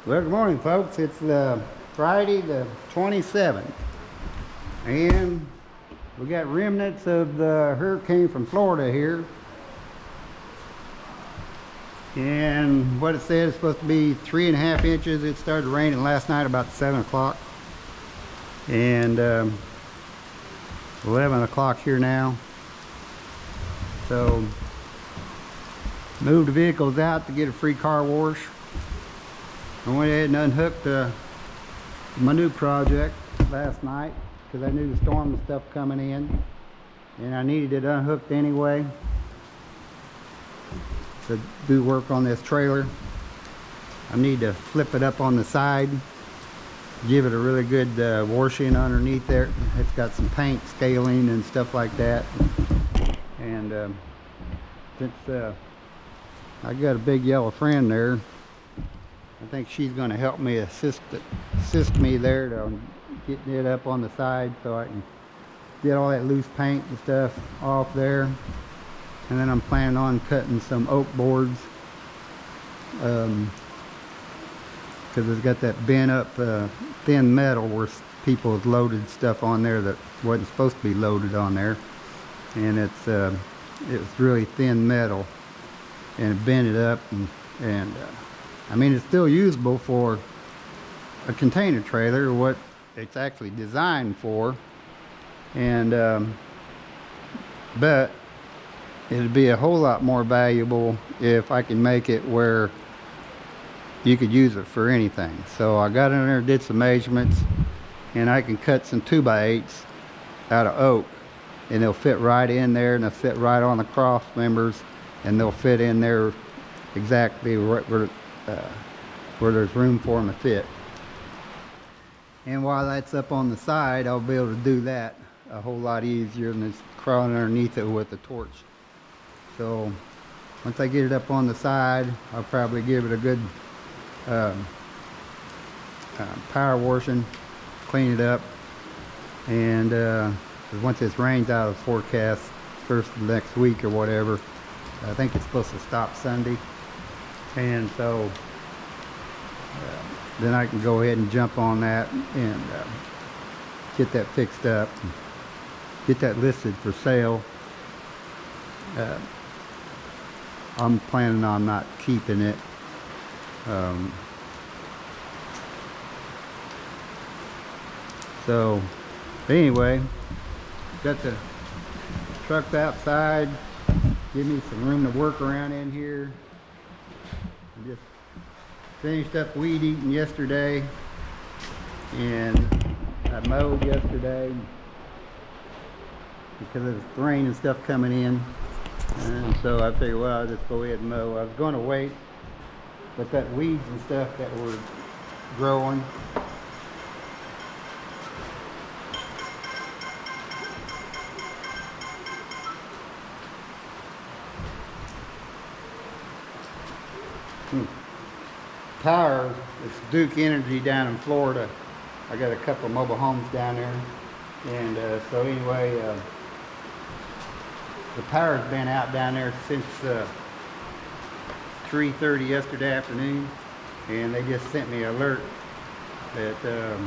Well, good morning, folks. It's Friday the 27th, and we got remnants of the hurricane from Florida here. And what it said is supposed to be 3.5 inches. It started raining last night about 7 o'clock, and 11 o'clock here now. So, moved the vehicles out to get a free car wash. I went ahead and unhooked my new project last night because I knew the storm and stuff coming in, and I needed it unhooked anyway to do work on this trailer. I need to flip it up on the side, give it a really good washing underneath there. It's got some paint scaling and stuff like that, and since I got a big yellow friend there, I think she's going to help me assist me there to getting it up on the side so I can get all that loose paint and stuff off there. And then I'm planning on cutting some oak boards because it's got that bent up thin metal where people have loaded stuff on there that wasn't supposed to be loaded on there, and it's really thin metal, and it bent it up, and I mean, it's still usable for a container trailer, what it's actually designed for, and but it'd be a whole lot more valuable if I can make it where you could use it for anything. So I got in there, did some measurements, and I can cut some 2x8s out of oak, and they'll fit right in there, and they'll fit right on the cross members, and they'll fit in there exactly right where there's room for them to fit. And while that's up on the side, I'll be able to do that a whole lot easier than just crawling underneath it with a torch. So once I get it up on the side, I'll probably give it a good power washing, clean it up, and once this rains out of the forecast first of next week or whatever, I think it's supposed to stop Sunday, and so then I can go ahead and jump on that and get that fixed up, get that listed for sale. I'm planning on not keeping it. So anyway, got the trucks outside, give me some room to work around in here. I just finished up weed eating yesterday, and I mowed yesterday because of the rain and stuff coming in, and so I figured, well, I'll just go ahead and mow. I was going to wait, but that weeds and stuff that were growing, power, it's Duke Energy down in Florida. I got a couple of mobile homes down there, and so anyway, the power's been out down there since 3:30 yesterday afternoon, and they just sent me an alert that the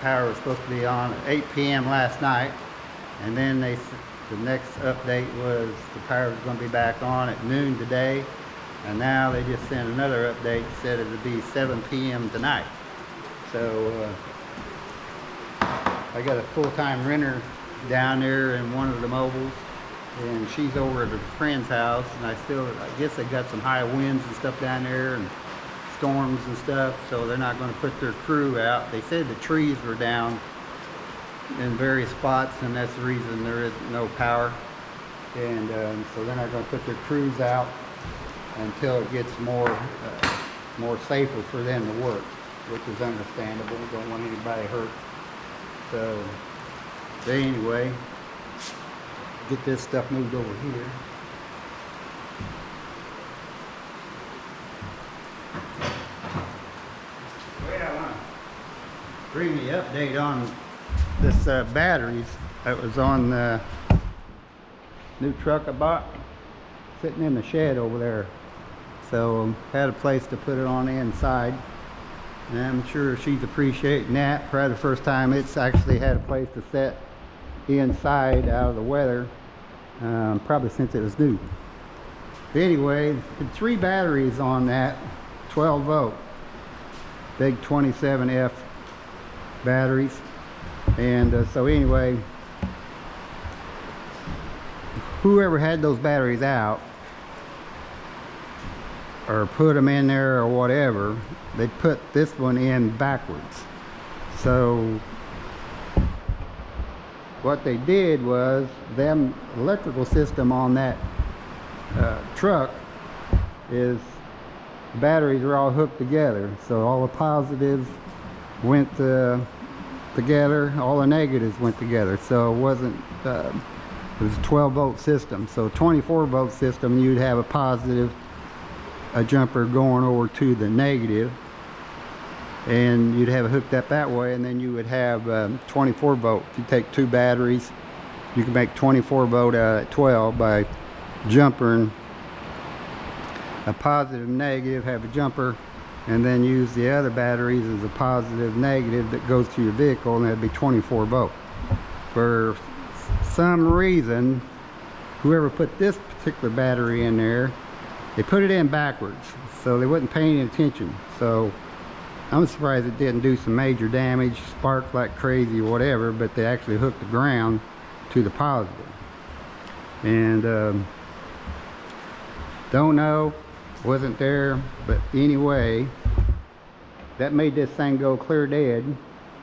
power was supposed to be on at 8 p.m. last night, and then the next update was the power was going to be back on at noon today. And now they just sent another update, said it would be 7 p.m. tonight. So I got a full-time renter down there in one of the mobiles, and she's over at a friend's house, and I guess they got some high winds and stuff down there and storms and stuff, so they're not going to put their crew out. They said the trees were down in various spots, and that's the reason there is no power, and so they're not going to put their crews out until it gets more safer for them to work, which is understandable. Don't want anybody hurt. So anyway, get this stuff moved over here. Well, I want to bring the update on this batteries that was on the new truck I bought, sitting in the shed over there so had a place to put it on the inside. And I'm sure she's appreciating that. Probably the first time it's actually had a place to set inside out of the weather, probably since it was new. But anyway, the 3 batteries on that 12 volt, big 27F batteries. And so anyway, whoever had those batteries out or put them in there or whatever, they put this one in backwards. So what they did was, them electrical system on that truck is, batteries are all hooked together, so all the positives went together, all the negatives went together. So it wasn't it was a 12 volt system. So 24 volt system, you'd have a positive, a jumper going over to the negative, and you'd have it hooked up that way. And then you would have 24 volt. If you take 2 batteries, you can make 24 volt out of 12 by jumpering a positive negative, have a jumper, and then use the other batteries as a positive negative that goes to your vehicle, and that'd be 24 volt. For some reason, whoever put this particular battery in there, they put it in backwards, so they wasn't paying attention. So I'm surprised it didn't do some major damage, spark like crazy or whatever, but they actually hooked the ground to the positive. And don't know, wasn't there, but anyway, that made this thing go clear dead,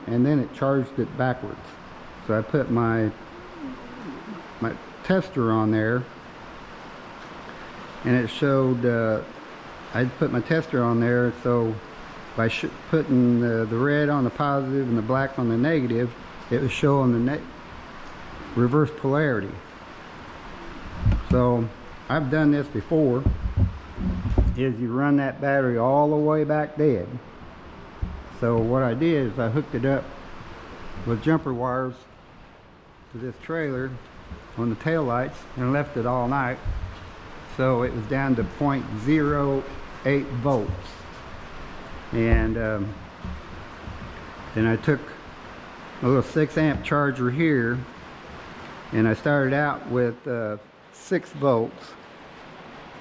and then it charged it backwards. So I put my tester on there, and it showed, I put my tester on there, so by putting the red on the positive and the black on the negative, it was showing the reverse polarity. So I've done this before, is you run that battery all the way back dead. So what I did is I hooked it up with jumper wires to this trailer on the tail lights and left it all night. So it was down to 0.08 volts. And then I took a little 6 amp charger here, and I started out with 6 volts,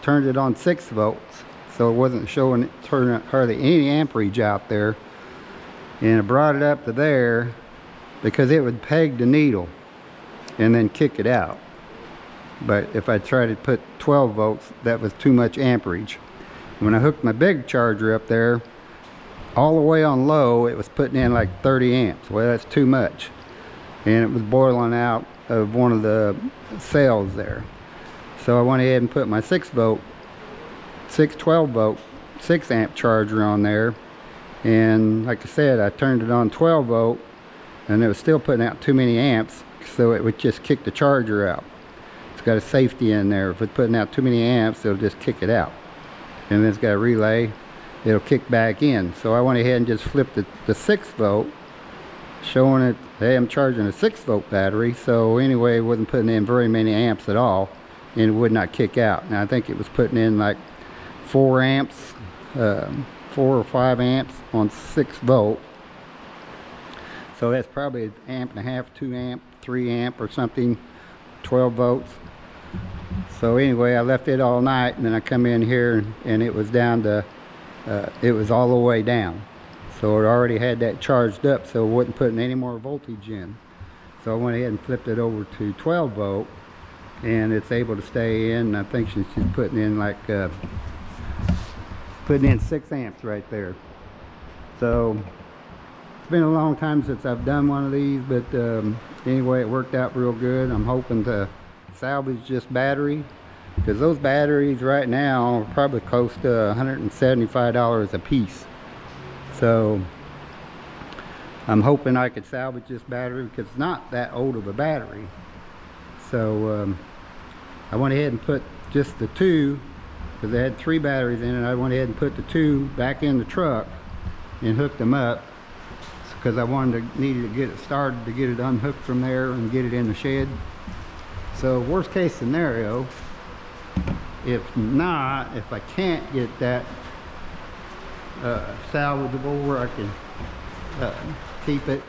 turned it on 6 volts, so it wasn't showing turning hardly any amperage out there, and I brought it up to there because it would peg the needle and then kick it out. But if I tried to put 12 volts, that was too much amperage. When I hooked my big charger up there, all the way on low, it was putting in like 30 amps. Well, that's too much, and it was boiling out of one of the cells there. So I went ahead and put my 12 volt 6 amp charger on there, and like I said, I turned it on 12 volt, and it was still putting out too many amps, so it would just kick the charger out. It's got a safety in there. If it's putting out too many amps, it'll just kick it out. And then it's got a relay, it'll kick back in. So I went ahead and just flipped the 6 volt, showing it, hey, I'm charging a 6 volt battery. So anyway, it wasn't putting in very many amps at all, and it would not kick out. Now I think it was putting in like 4 amps, 4 or 5 amps on 6 volt. So that's probably an amp and a half, 2 amp, 3 amp or something, 12 volts. So anyway, I left it all night, and then I come in here and it was down to, it was all the way down. So it already had that charged up, so it wasn't putting any more voltage in. So I went ahead and flipped it over to 12 volt, and it's able to stay in. I think she's putting in like, putting in 6 amps right there. So it's been a long time since I've done one of these, but anyway, it worked out real good. I'm hoping to salvage this battery, because those batteries right now are probably close to $175 a piece. So I'm hoping I could salvage this battery, because it's not that old of a battery. So I went ahead and put just the 2, because they had 3 batteries in it. I went ahead and put the 2 back in the truck and hooked them up, because I needed to get it started, to get it unhooked from there and get it in the shed. So worst case scenario, If not, if I can't get that salvageable where I can keep it.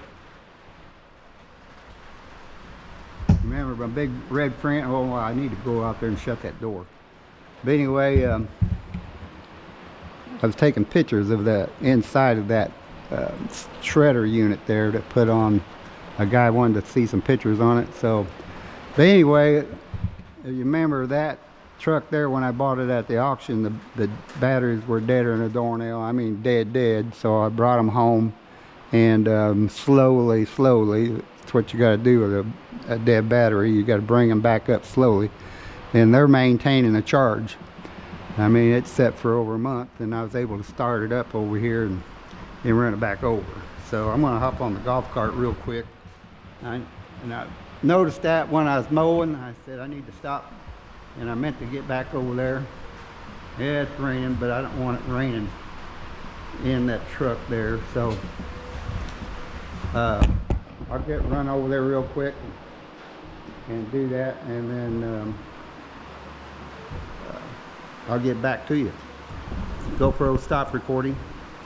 Remember my big red friend. Oh, I need to go out there and shut that door. But anyway, I was taking pictures of the inside of that shredder unit there to put on. A guy wanted to see some pictures on it. So, but anyway, if you remember that truck there when I bought it at the auction, the batteries were deader than a doornail. I mean dead. So I brought them home, and slowly, it's what you got to do with a dead battery. You got to bring them back up slowly, and they're maintaining a charge. I mean, it's set for over a month, and I was able to start it up over here and run it back over. So I'm gonna hop on the golf cart real quick. And I noticed that when I was mowing, I said I need to stop, and I meant to get back over there. Yeah, it's raining, but I don't want it raining in that truck there. So I'll run over there real quick and do that, and then I'll get back to you. GoPro stop recording.